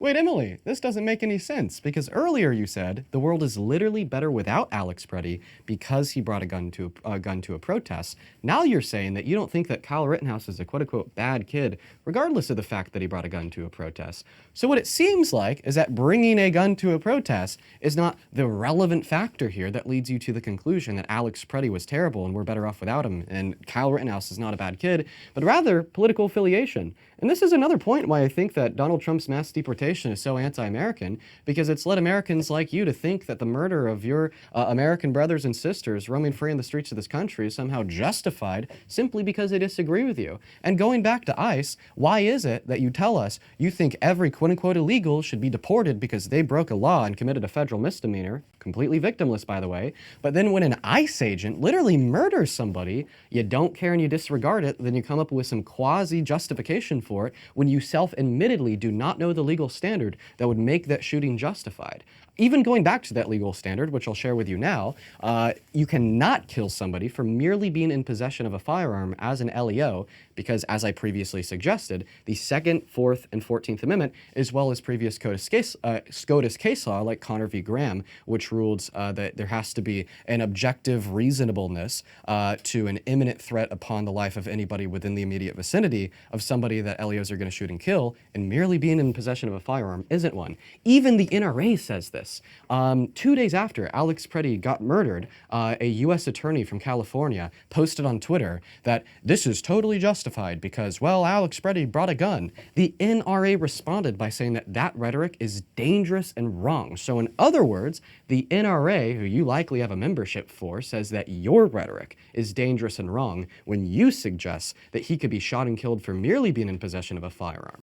Wait, Emily, this doesn't make any sense because earlier you said the world is literally better without Alex Preddy because he brought a gun to a protest. Now you're saying that you don't think that Kyle Rittenhouse is a quote unquote bad kid, regardless of the fact that he brought a gun to a protest. So what it seems like is that bringing a gun to a protest is not the relevant factor here that leads you to the conclusion that Alex Preddy was terrible and we're better off without him, and Kyle Rittenhouse is not a bad kid, but rather political affiliation. And this is another point why I think that Donald Trump's mass deportation is so anti-American, because it's led Americans like you to think that the murder of your American brothers and sisters roaming free in the streets of this country is somehow justified simply because they disagree with you. And going back to ICE, why is it that you tell us you think every quote-unquote illegal should be deported because they broke a law and committed a federal misdemeanor, completely victimless by the way, but then when an ICE agent literally murders somebody, you don't care and you disregard it, then you come up with some quasi-justification for it when you self-admittedly do not know the legal standard that would make that shooting justified. Even going back to that legal standard, which I'll share with you now, you cannot kill somebody for merely being in possession of a firearm as an LEO, because as I previously suggested, the Second, Fourth, and 14th Amendment, as well as previous SCOTUS case law like Connor v. Graham, which ruled that there has to be an objective reasonableness to an imminent threat upon the life of anybody within the immediate vicinity of somebody that LEOs are going to shoot and kill, and merely being in possession of a firearm isn't one. Even the NRA says this. 2 days after Alex Preddy got murdered, a U.S. attorney from California posted on Twitter that this is totally justified because, well, Alex Preddy brought a gun. The NRA responded by saying that that rhetoric is dangerous and wrong. So in other words, the NRA, who you likely have a membership for, says that your rhetoric is dangerous and wrong when you suggest that he could be shot and killed for merely being in possession of a firearm.